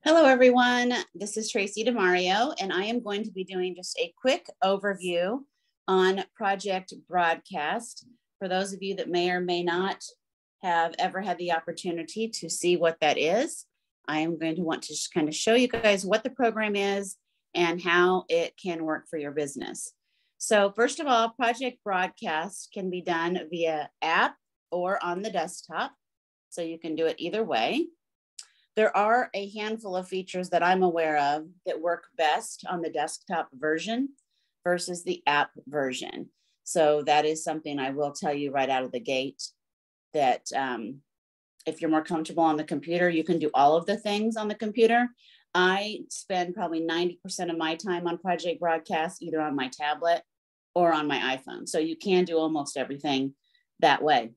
Hello, everyone. This is Tracy DeMario, and I am going to be doing just a quick overview on Project Broadcast. For those of you that may or may not have ever had the opportunity to see what that is, I am going to want to just kind of show you guys what the program is and how it can work for your business. So first of all, Project Broadcast can be done via app or on the desktop. So you can do it either way. There are a handful of features that I'm aware of that work best on the desktop version versus the app version. So that is something I will tell you right out of the gate that if you're more comfortable on the computer, you can do all of the things on the computer. I spend probably 90% of my time on Project Broadcast, either on my tablet or on my iPhone. So you can do almost everything that way.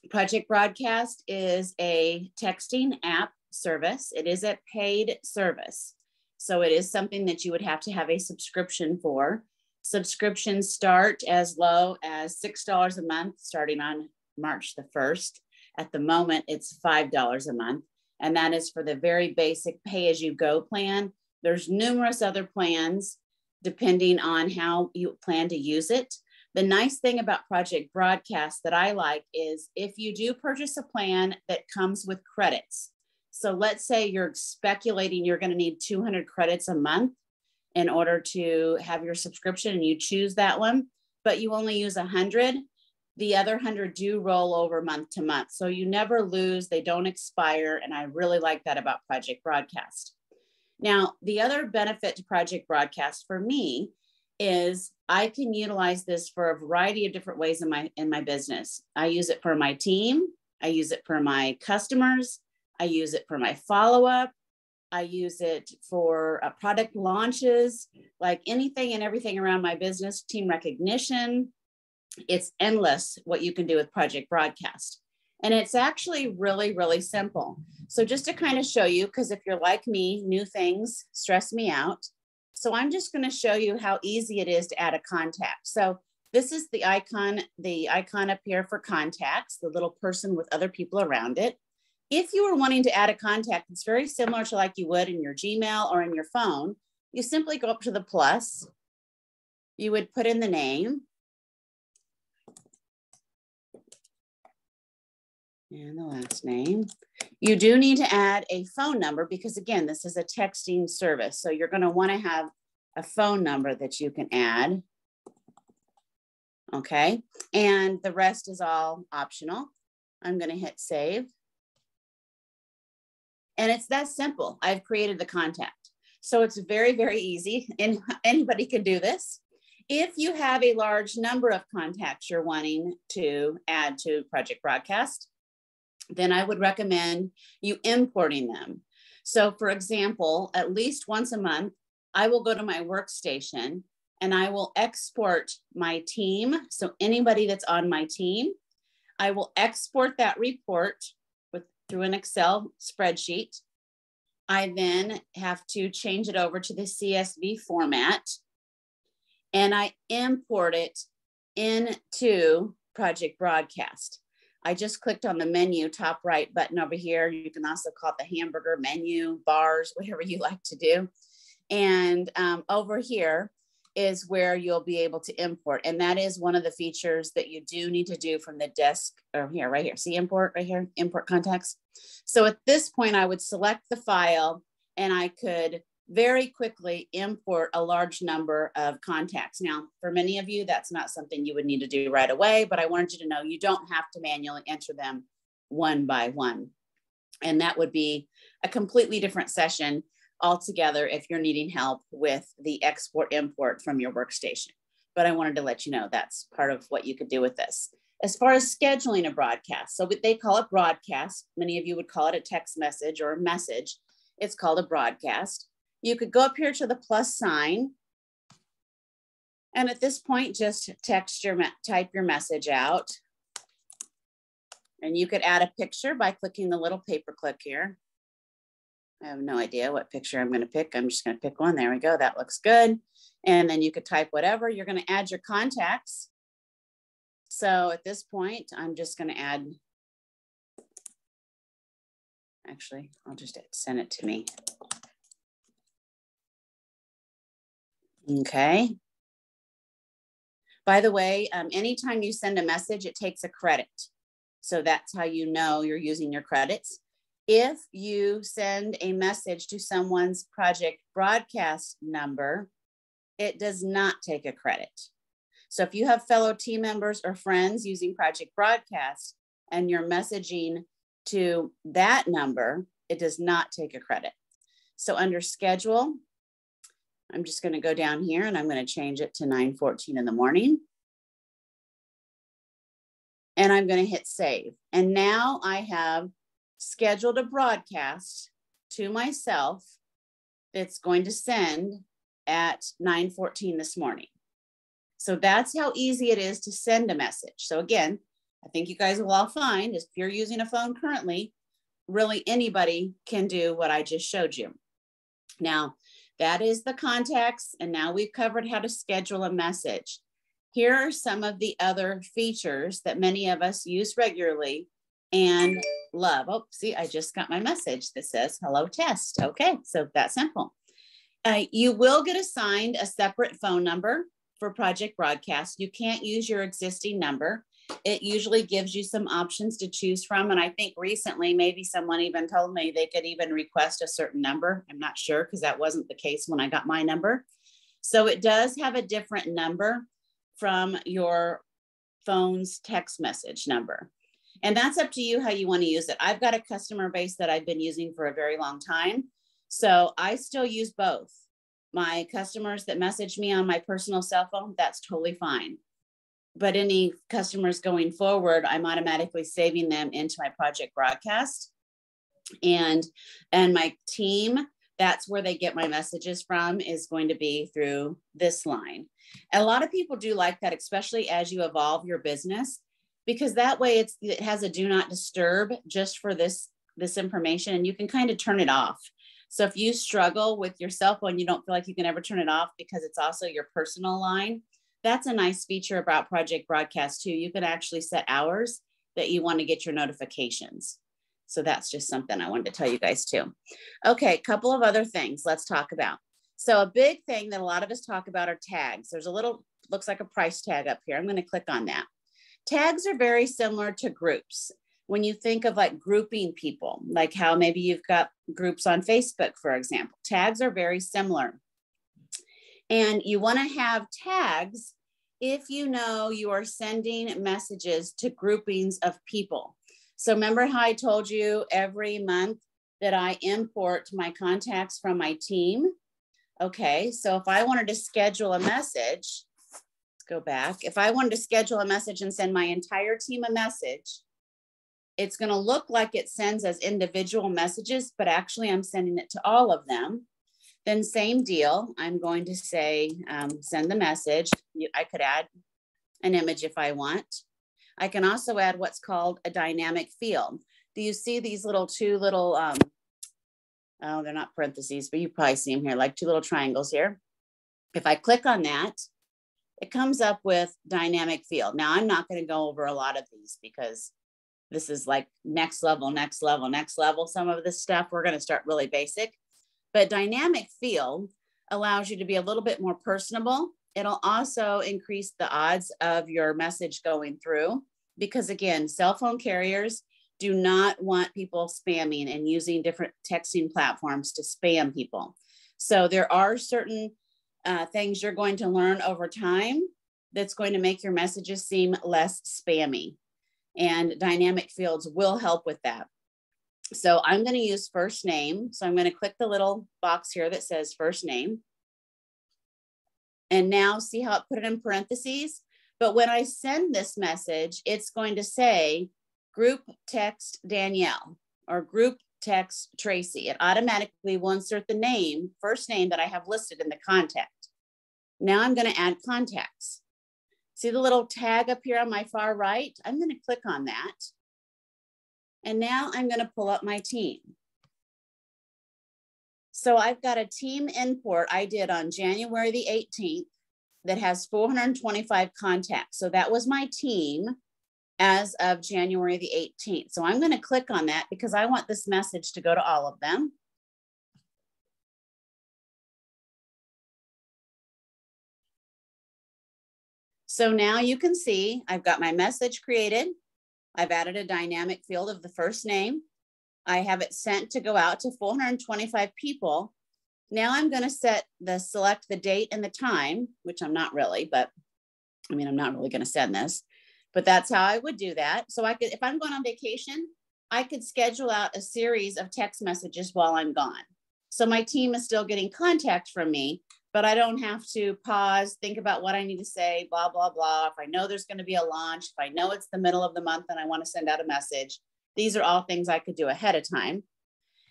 Project Broadcast is a texting app service. It is a paid service. So it is something that you would have to have a subscription for. Subscriptions start as low as $6 a month, starting on March the 1st. At the moment, it's $5 a month. And that is for the very basic pay-as-you-go plan. There's numerous other plans depending on how you plan to use it. The nice thing about Project Broadcast that I like is if you do purchase a plan that comes with credits. So let's say you're speculating you're going to need 200 credits a month in order to have your subscription, and you choose that one, but you only use 100. The other 100 do roll over month to month. So you never lose, they don't expire. And I really like that about Project Broadcast. Now, the other benefit to Project Broadcast for me is I can utilize this for a variety of different ways in my business. I use it for my team. I use it for my customers. I use it for my follow-up. I use it for product launches, like anything and everything around my business, team recognition. It's endless what you can do with Project Broadcast. And it's actually really, really simple. So just to kind of show you, because if you're like me, new things stress me out. So I'm just going to show you how easy it is to add a contact. So this is the icon up here for contacts, the little person with other people around it. If you are wanting to add a contact, it's very similar to like you would in your Gmail or in your phone. You simply go up to the plus. You would put in the name. And the last name. You do need to add a phone number because, again, this is a texting service. So you're going to want to have a phone number that you can add. Okay. And the rest is all optional. I'm going to hit save. And it's that simple. I've created the contact. So it's very, very easy. And anybody can do this. If you have a large number of contacts you're wanting to add to Project Broadcast, then I would recommend you importing them. So for example, at least once a month, I will go to my workstation and I will export my team. So anybody that's on my team, I will export that report through an Excel spreadsheet. I then have to change it over to the CSV format and I import it into Project Broadcast. I just clicked on the menu, top right button over here. You can also call it the hamburger menu, bars, whatever you like to do. And over here is where you'll be able to import. And that is one of the features that you do need to do from the desk or here, right here. See import right here, import contacts. So at this point, I would select the file and I could very quickly import a large number of contacts. Now, for many of you, that's not something you would need to do right away, but I wanted you to know you don't have to manually enter them one by one. And that would be a completely different session altogether if you're needing help with the export import from your workstation. But I wanted to let you know that's part of what you could do with this. As far as scheduling a broadcast, so they call it broadcast. Many of you would call it a text message or a message. It's called a broadcast. You could go up here to the plus sign. And at this point, just type your message out. And you could add a picture by clicking the little paperclip here. I have no idea what picture I'm going to pick. I'm just going to pick one. There we go. That looks good. And then you could type whatever. You're going to add your contacts. So at this point, I'm just going to add, actually, I'll just send it to me. Okay. By the way, anytime you send a message, it takes a credit. So that's how you know you're using your credits. If you send a message to someone's project broadcast number, it does not take a credit. So if you have fellow team members or friends using Project Broadcast and you're messaging to that number, it does not take a credit. So under schedule, I'm just going to go down here and I'm going to change it to 9:14 in the morning. And I'm going to hit save. And now I have scheduled a broadcast to myself that's going to send at 9:14 this morning. So that's how easy it is to send a message. So again, I think you guys will all find if you're using a phone currently, really anybody can do what I just showed you. Now, that is the contacts, and now we've covered how to schedule a message. Here are some of the other features that many of us use regularly and love. Oh, see, I just got my message that says hello test. Okay, so that's simple. You will get assigned a separate phone number for Project Broadcast. You can't use your existing number. It usually gives you some options to choose from. And I think recently, maybe someone even told me they could even request a certain number. I'm not sure because that wasn't the case when I got my number. So it does have a different number from your phone's text message number. And that's up to you how you want to use it. I've got a customer base that I've been using for a very long time. So I still use both. My customers that message me on my personal cell phone, that's totally fine. But any customers going forward, I'm automatically saving them into my Project Broadcast. And my team, that's where they get my messages from, is going to be through this line. And a lot of people do like that, especially as you evolve your business, because that way it has a do not disturb just for this information, and you can kind of turn it off. So if you struggle with your cell phone, you don't feel like you can ever turn it off because it's also your personal line. That's a nice feature about Project Broadcast too. You can actually set hours that you want to get your notifications. So that's just something I wanted to tell you guys too. Okay, a couple of other things let's talk about. So a big thing that a lot of us talk about are tags. There's a little, looks like a price tag up here. I'm going to click on that. Tags are very similar to groups. When you think of like grouping people, like how maybe you've got groups on Facebook, for example, tags are very similar. And you want to have tags if you know you are sending messages to groupings of people. So remember how I told you every month that I import my contacts from my team? Okay, so if I wanted to schedule a message, let's go back. If I wanted to schedule a message and send my entire team a message, it's going to look like it sends as individual messages, but actually I'm sending it to all of them. Then same deal, I'm going to say, send the message. I could add an image if I want. I can also add what's called a dynamic field. Do you see these two little, oh, they're not parentheses, but you probably see them here, like two little triangles here. If I click on that, it comes up with dynamic field. Now I'm not going to go over a lot of these because this is like next level, next level, next level. Some of this stuff, we're going to start really basic. But dynamic field allows you to be a little bit more personable. It'll also increase the odds of your message going through because, again, cell phone carriers do not want people spamming and using different texting platforms to spam people. So there are certain things you're going to learn over time that's going to make your messages seem less spammy. And dynamic fields will help with that. So I'm going to use first name. So I'm going to click the little box here that says first name. And now see how it put it in parentheses? But when I send this message, it's going to say group text Danielle or group text Tracy. It automatically will insert the name, first name that I have listed in the contact. Now I'm going to add contacts. See the little tag up here on my far right? I'm going to click on that. And now I'm going to pull up my team. So I've got a team import I did on January the 18th that has 425 contacts. So that was my team as of January the 18th. So I'm going to click on that because I want this message to go to all of them. So now you can see I've got my message created. I've added a dynamic field of the first name. I have it sent to go out to 425 people. Now I'm going to select the date and the time, which I'm not really, but I mean, I'm not really going to send this, but that's how I would do that. So I could, if I'm going on vacation, I could schedule out a series of text messages while I'm gone. So my team is still getting contact from me, but I don't have to pause, think about what I need to say, blah, blah, blah. If I know there's going to be a launch, if I know it's the middle of the month and I want to send out a message, these are all things I could do ahead of time.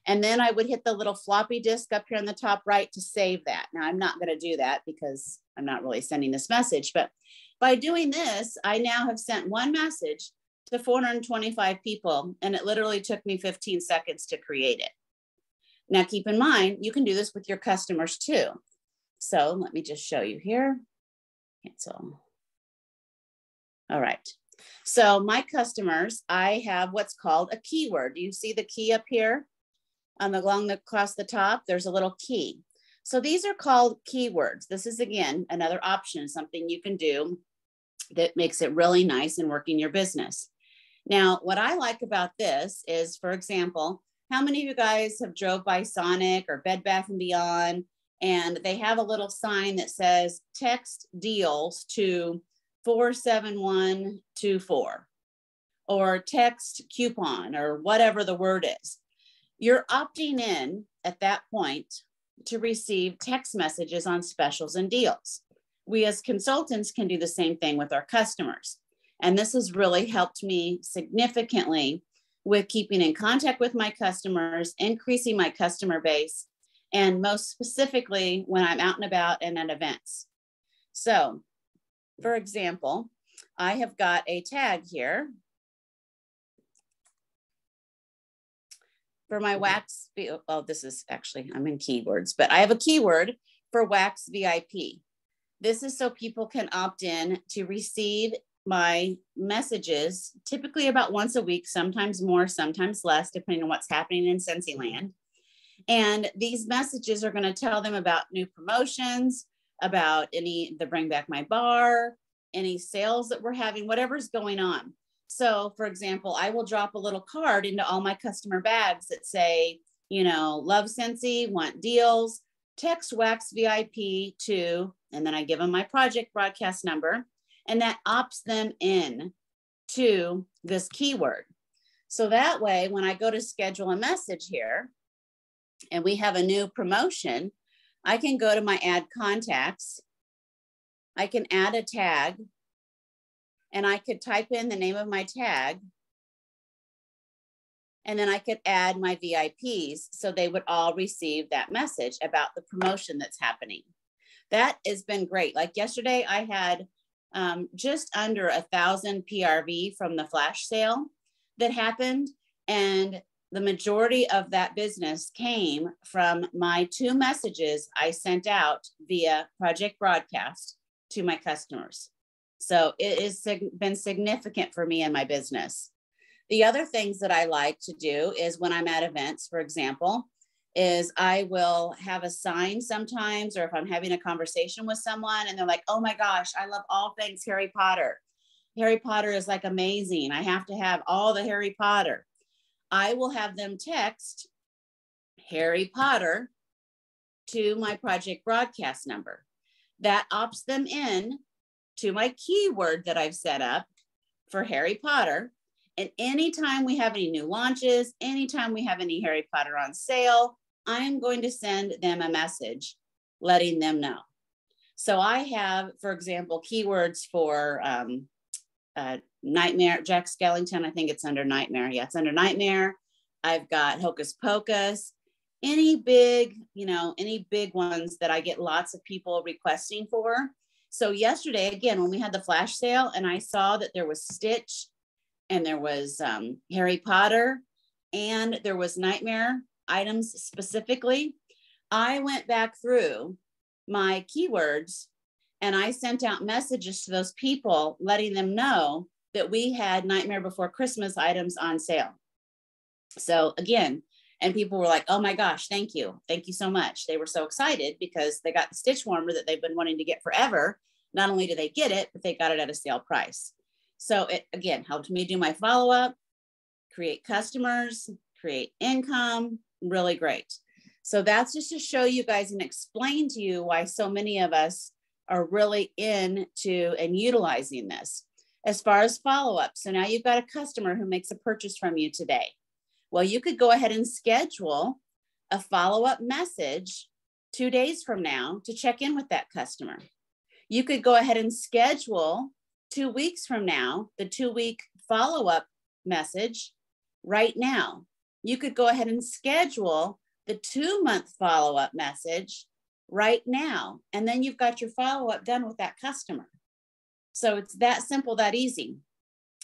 And then I would hit the little floppy disk up here on the top right to save that. Now I'm not going to do that because I'm not really sending this message, but by doing this, I now have sent one message to 425 people, and it literally took me 15 seconds to create it. Now keep in mind, you can do this with your customers too. So let me just show you here. Cancel. All right. So my customers, I have what's called a keyword. Do you see the key up here? Across the top, there's a little key. So these are called keywords. This is, again, another option, something you can do that makes it really nice in working your business. Now, what I like about this is, for example, how many of you guys have drove by Sonic or Bed Bath & Beyond, and they have a little sign that says text deals to 47124 or text coupon or whatever the word is? You're opting in at that point to receive text messages on specials and deals. We as consultants can do the same thing with our customers. And this has really helped me significantly with keeping in contact with my customers, increasing my customer base, and most specifically when I'm out and about and at events. So, for example, I have got a tag here for my wax. Oh, this is actually, I'm in keywords, but I have a keyword for wax VIP. This is so people can opt in to receive my messages, typically about once a week, sometimes more, sometimes less, depending on what's happening in Scentsy land. And these messages are going to tell them about new promotions, about the Bring Back My Bar, any sales that we're having, whatever's going on. So for example, I will drop a little card into all my customer bags that say, you know, love Scentsy, want deals, text wax VIP to, and then I give them my project broadcast number, and that opts them in to this keyword. So that way, when I go to schedule a message here and we have a new promotion, I can go to my add contacts. I can add a tag, and I could type in the name of my tag, and then I could add my VIPs so they would all receive that message about the promotion that's happening. That has been great. Like yesterday, I had just under 1,000 PRV from the flash sale that happened. And the majority of that business came from my 2 messages I sent out via project broadcast to my customers. So it has been significant for me in my business. The other things that I like to do is when I'm at events, for example, is I will have a sign sometimes, or if I'm having a conversation with someone and they're like, oh my gosh, I love all things Harry Potter. Harry Potter is like amazing. I have to have all the Harry Potter. I will have them text Harry Potter to my project broadcast number. That opts them in to my keyword that I've set up for Harry Potter. And anytime we have any new launches, anytime we have any Harry Potter on sale, I'm going to send them a message letting them know. So I have, for example, keywords for Nightmare, Jack Skellington. I think it's under Nightmare. Yeah, it's under Nightmare. I've got Hocus Pocus. Any big, any big ones that I get lots of people requesting for. So yesterday, again, when we had the flash sale and I saw that there was Stitch and there was Harry Potter and there was Nightmare items specifically, I went back through my keywords and I sent out messages to those people letting them know that we had Nightmare Before Christmas items on sale. So again, and people were like, oh my gosh, thank you. Thank you so much. They were so excited because they got the Stitch warmer that they've been wanting to get forever. Not only do they get it, but they got it at a sale price. So it, again, helped me do my follow-up, create customers, create income, really great. So that's just to show you guys and explain to you why so many of us are really into and utilizing this. As far as follow-up, so now you've got a customer who makes a purchase from you today. Well, you could go ahead and schedule a follow-up message 2 days from now to check in with that customer. You could go ahead and schedule 2 weeks from now, the 2-week follow-up message right now. You could go ahead and schedule the 2-month follow-up message right now. And then you've got your follow-up done with that customer. So it's that simple, that easy.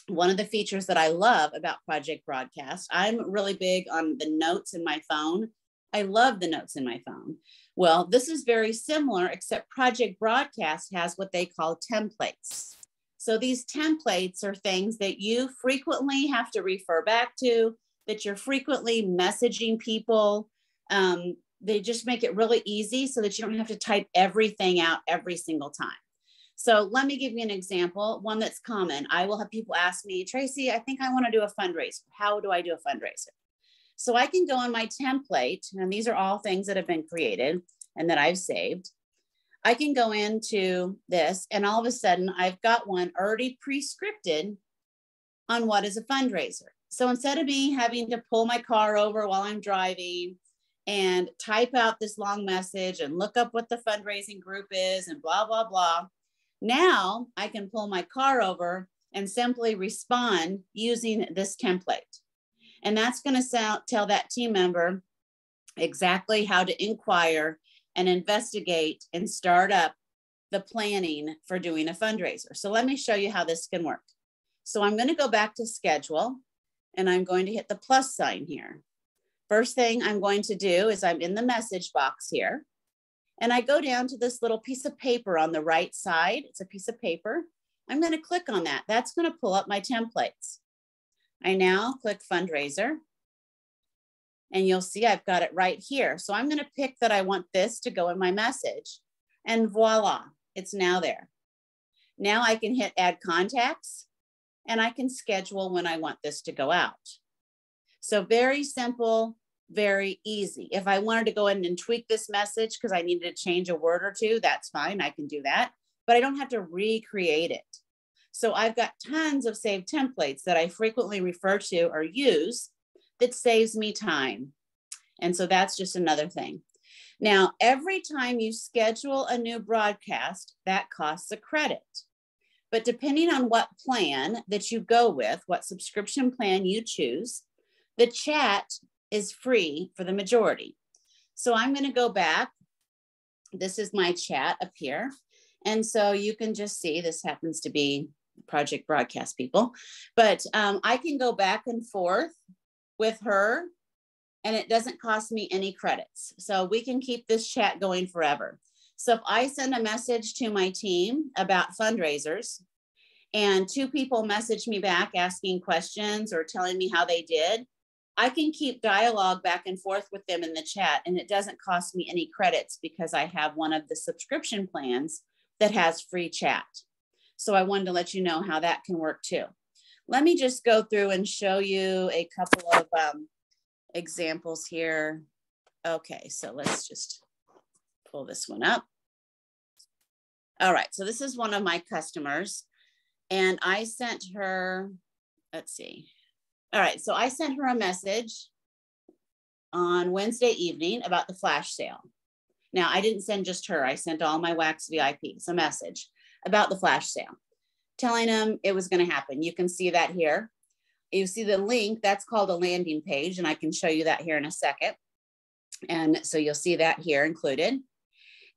One of the features that I love about Project Broadcast, I'm really big on the notes in my phone. I love the notes in my phone. Well, this is very similar, except Project Broadcast has what they call templates. So these templates are things that you frequently have to refer back to, that you're frequently messaging people. They just make it really easy so that you don't have to type everything out every single time. So let me give you an example, one that's common. I will have people ask me, Tracy, I think I want to do a fundraiser. How do I do a fundraiser? So I can go on my template, and these are all things that have been created and that I've saved. I can go into this, and all of a sudden I've got one already pre-scripted on what is a fundraiser. So instead of me having to pull my car over while I'm driving and type out this long message and look up what the fundraising group is and blah, blah, blah, now I can pull my car over and simply respond using this template. And that's going to tell that team member exactly how to inquire and investigate and start up the planning for doing a fundraiser. So let me show you how this can work. So I'm going to go back to schedule, and I'm going to hit the plus sign here. First thing I'm going to do is I'm in the message box here, and I go down to this little piece of paper on the right side. It's a piece of paper. I'm going to click on that. That's going to pull up my templates. I now click fundraiser, and you'll see I've got it right here. So I'm going to pick that I want this to go in my message, and voila, it's now there. Now I can hit add contacts, and I can schedule when I want this to go out. So very simple, very easy. If I wanted to go in and tweak this message because I needed to change a word or two, that's fine, I can do that, but I don't have to recreate it. So I've got tons of saved templates that I frequently refer to or use that saves me time. And so that's just another thing. Now, every time you schedule a new broadcast, that costs a credit. But depending on what plan that you go with, what subscription plan you choose, the chat is free for the majority. So I'm going to go back. This is my chat up here. And so you can just see this happens to be Project Broadcast people, but I can go back and forth with her, and it doesn't cost me any credits. So we can keep this chat going forever. So if I send a message to my team about fundraisers and 2 people message me back asking questions or telling me how they did, I can keep dialogue back and forth with them in the chat, and it doesn't cost me any credits because I have one of the subscription plans that has free chat. So I wanted to let you know how that can work too. Let me just go through and show you a couple of examples here. Okay, so let's just pull this one up. All right, so this is one of my customers, and I sent her, let's see. All right, so I sent her a message on Wednesday evening about the flash sale. Now, I didn't send just her. I sent all my Wax VIPs a message about the flash sale, telling them it was going to happen. You can see that here. You see the link, that's called a landing page, and I can show you that here in a second. And so you'll see that here included.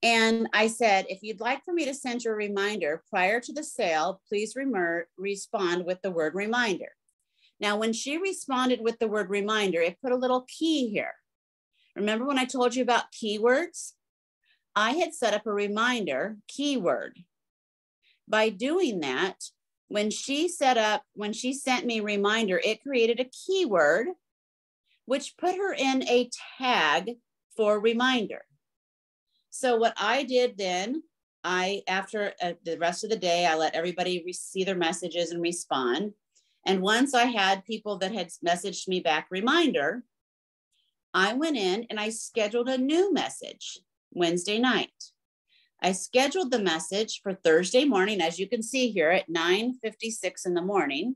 And I said, if you'd like for me to send you a reminder prior to the sale, please respond with the word reminder. Now, when she responded with the word reminder, it put a little key here. Remember when I told you about keywords? I had set up a reminder keyword. By doing that, when she sent me reminder, it created a keyword, which put her in a tag for reminder. So what I did then, after the rest of the day, I let everybody see their messages and respond. And once I had people that had messaged me back reminder, I went in and I scheduled a new message Wednesday night. I scheduled the message for Thursday morning, as you can see here at 9:56 in the morning.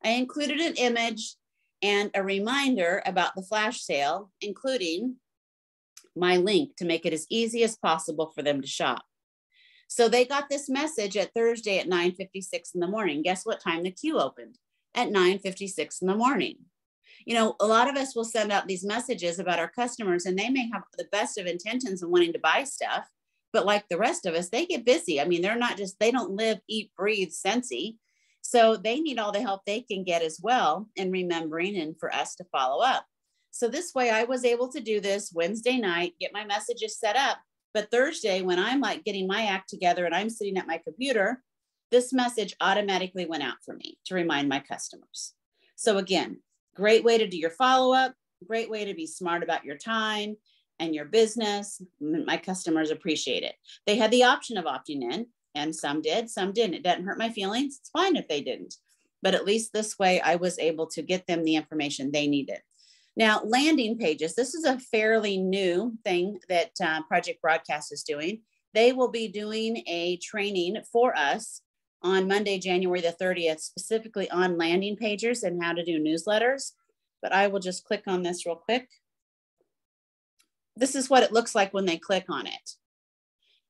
I included an image and a reminder about the flash sale, including my link to make it as easy as possible for them to shop. So they got this message at Thursday at 9:56 in the morning. Guess what time the queue opened? At 9:56 in the morning. You know, a lot of us will send out these messages about our customers, and they may have the best of intentions of wanting to buy stuff, but like the rest of us, they get busy. I mean, they don't live, eat, breathe Scentsy. So they need all the help they can get as well in remembering and for us to follow up. So this way I was able to do this Wednesday night, get my messages set up. But Thursday, when I'm like getting my act together and I'm sitting at my computer, this message automatically went out for me to remind my customers. So again, great way to do your follow-up, great way to be smart about your time and your business. My customers appreciate it. They had the option of opting in, and some did, some didn't. It doesn't hurt my feelings. It's fine if they didn't. But at least this way, I was able to get them the information they needed. Now, landing pages. This is a fairly new thing that Project Broadcast is doing. They will be doing a training for us on Monday, January the 30th, specifically on landing pages and how to do newsletters. But I will just click on this real quick. This is what it looks like when they click on it.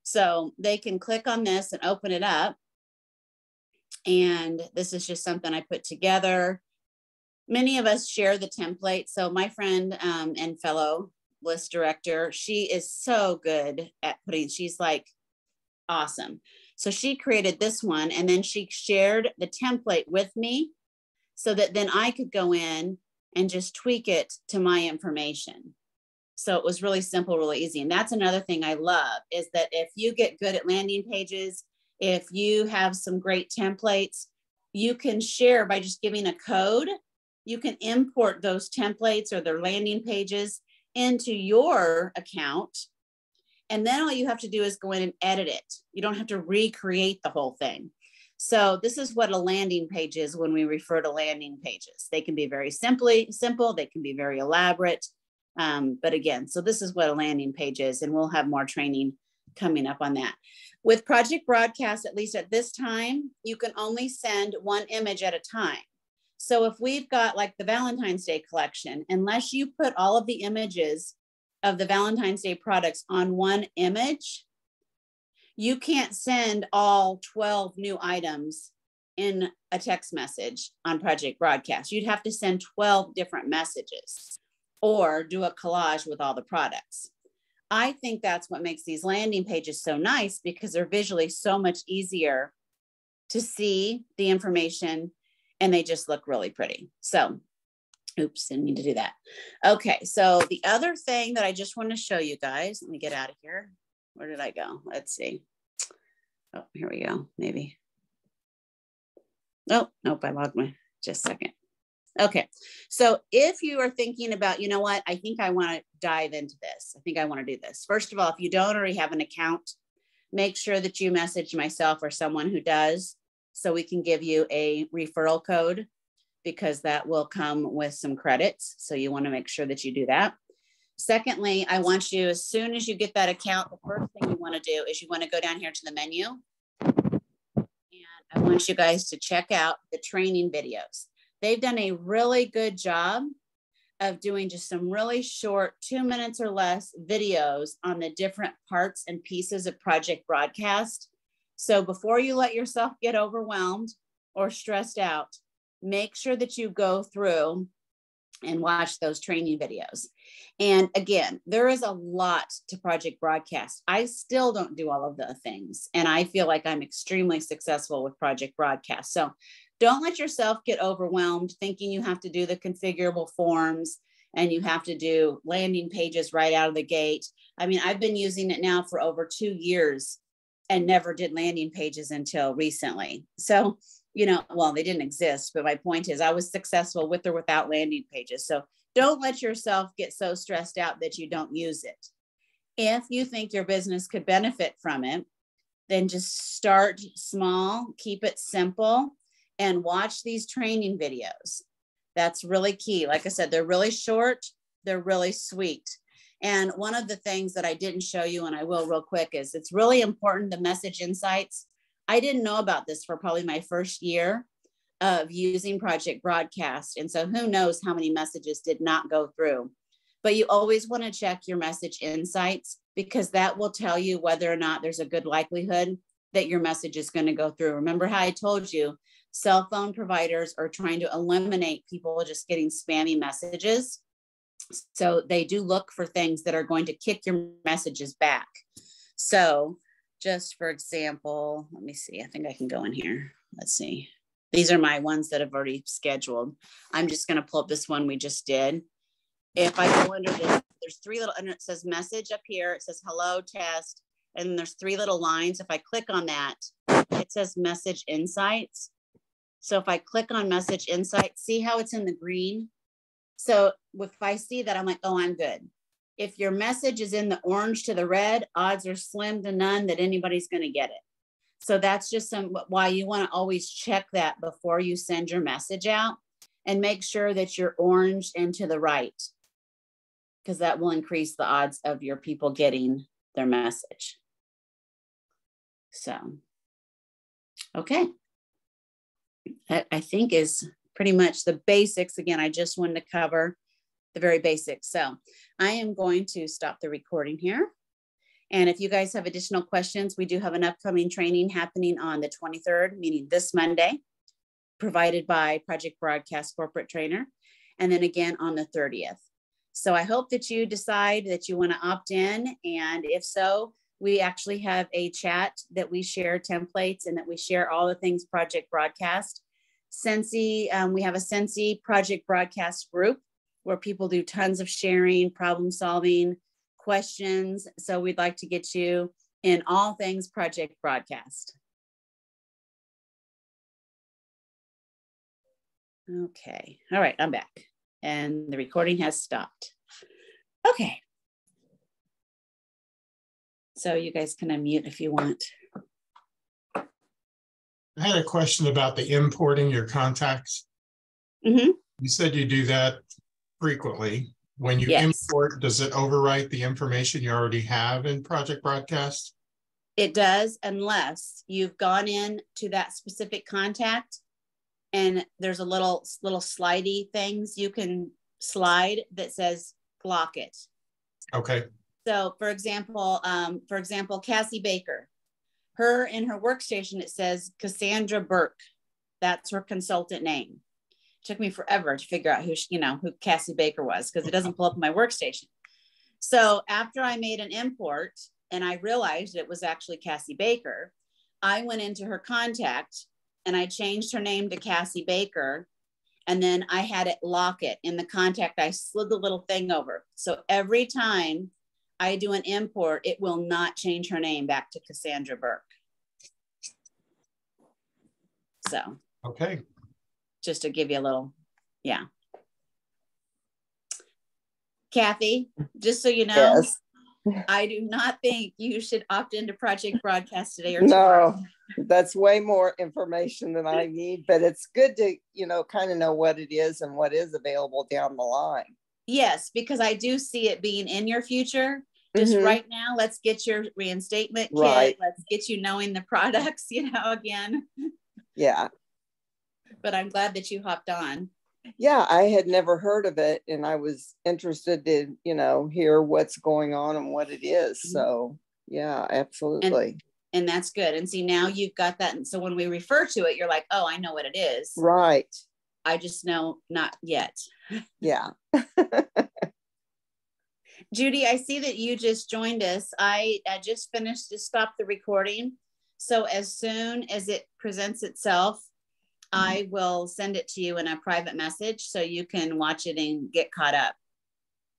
So they can click on this and open it up. And this is just something I put together. Many of us share the template. So my friend and fellow list director, she is so good at she's like awesome. So she created this one, and then she shared the template with me so that then I could go in and just tweak it to my information. So it was really simple, really easy. And that's another thing I love is that if you get good at landing pages, if you have some great templates, you can share by just giving a code. You can import those templates or their landing pages into your account. And then all you have to do is go in and edit it. You don't have to recreate the whole thing. So this is what a landing page is when we refer to landing pages. They can be very simple. They can be very elaborate. But again, so this is what a landing page is, and we'll have more training coming up on that. With Project Broadcast, at least at this time, you can only send one image at a time. So if we've got like the Valentine's Day collection, unless you put all of the images of the Valentine's Day products on one image, you can't send all 12 new items in a text message on Project Broadcast. You'd have to send 12 different messages or do a collage with all the products. I think that's what makes these landing pages so nice, because they're visually so much easier to see the information, and they just look really pretty. So, oops, didn't mean to do that. Okay, so the other thing that I just want to show you guys, let me get out of here. Where did I go? Let's see. Oh, here we go, maybe. Oh, nope, I logged my, just a second. Okay, so if you are thinking about, you know what, I think I want to dive into this. I think I want to do this. First of all, if you don't already have an account, make sure that you message myself or someone who does, so we can give you a referral code, because that will come with some credits. So you want to make sure that you do that. Secondly, I want you, as soon as you get that account, the first thing you want to do is you want to go down here to the menu. And I want you guys to check out the training videos. They've done a really good job of doing just some really short 2 minutes or less videos on the different parts and pieces of Project Broadcast. So before you let yourself get overwhelmed or stressed out, make sure that you go through and watch those training videos. And again, there is a lot to Project Broadcast. I still don't do all of the things, and I feel like I'm extremely successful with Project Broadcast. So don't let yourself get overwhelmed thinking you have to do the configurable forms and you have to do landing pages right out of the gate. I mean, I've been using it now for over 2 years and never did landing pages until recently. So, you know, well, they didn't exist, but my point is I was successful with or without landing pages. So don't let yourself get so stressed out that you don't use it. If you think your business could benefit from it, then just start small, keep it simple, and watch these training videos. That's really key. Like I said, they're really short, they're really sweet. And one of the things that I didn't show you, and I will real quick, is it's really important, the message insights. I didn't know about this for probably my first year of using Project Broadcast. And so who knows how many messages did not go through. But you always want to check your message insights, because that will tell you whether or not there's a good likelihood that your message is going to go through. Remember how I told you, cell phone providers are trying to eliminate people just getting spammy messages. So they do look for things that are going to kick your messages back. So just for example, let me see, I think I can go in here. Let's see. These are my ones that I've already scheduled. I'm just going to pull up this one we just did. If I go under this, there's three little, and it says message up here. It says hello test. And there's three little lines. If I click on that, it says message insights. So if I click on message insights, see how it's in the green? So if I see that, I'm like, oh, I'm good. If your message is in the orange to the red, odds are slim to none that anybody's going to get it. So that's just why you want to always check that before you send your message out, and make sure that you're orange and to the right, because that will increase the odds of your people getting their message. So, okay. That I think is pretty much the basics. Again, I just wanted to cover the very basics. So I am going to stop the recording here. And if you guys have additional questions, we do have an upcoming training happening on the 23rd, meaning this Monday, provided by Project Broadcast Corporate Trainer. And then again on the 30th. So I hope that you decide that you want to opt in. And if so, we actually have a chat that we share templates and that we share all the things Project Broadcast. Scentsy, we have a Scentsy Project Broadcast group where people do tons of sharing, problem solving, questions. So we'd like to get you in all things Project Broadcast. Okay. All right. I'm back. And the recording has stopped. Okay. So you guys can unmute if you want. I had a question about the importing your contacts. Mm-hmm. You said you do that frequently. When you import, does it overwrite the information you already have in Project Broadcast? It does, unless you've gone in to that specific contact and there's a little slidey things you can slide that says block it. Okay. So for example, Cassie Baker, her in her workstation, it says Cassandra Burke. That's her consultant name. It took me forever to figure out who Cassie Baker was, because it doesn't pull up in my workstation. So after I made an import and I realized it was actually Cassie Baker, I went into her contact and I changed her name to Cassie Baker. And then I had it lock it in the contact. I slid the little thing over. So every time I do an import, it will not change her name back to Cassandra Burke. So, okay. Just to give you a little, yeah. Kathy, just so you know, yes. I do not think you should opt into Project Broadcast today or tomorrow. No, that's way more information than I need, but it's good to, kind of know what it is and what is available down the line. Yes, because I do see it being in your future. Just right now, let's get your reinstatement kit. Right. Let's get you knowing the products, again. Yeah. But I'm glad that you hopped on. Yeah, I had never heard of it, and I was interested to, hear what's going on and what it is. So, yeah, absolutely. And that's good. And see, now you've got that. And so when we refer to it, you're like, oh, I know what it is. Right. I just know not yet. Yeah. Judy, I see that you just joined us. I just finished to stop the recording. So as soon as it presents itself, I will send it to you in a private message so you can watch it and get caught up.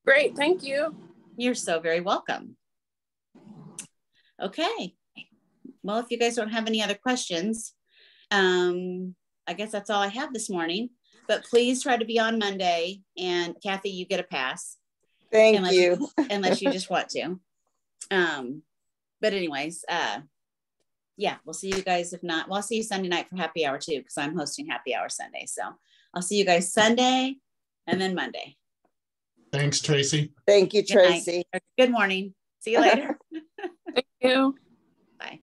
Great. Thank you. You're so very welcome. Okay. Well, if you guys don't have any other questions, I guess that's all I have this morning. But please try to be on Monday. And Kathy, you get a pass. Thank you. Unless you just want to. But anyways, yeah, we'll see you guys. If not, well, I'll see you Sunday night for happy hour too, because I'm hosting happy hour Sunday. So I'll see you guys Sunday and then Monday. Thanks, Tracy. Thank you, Good night. Tracy. Good morning. See you later. Thank you.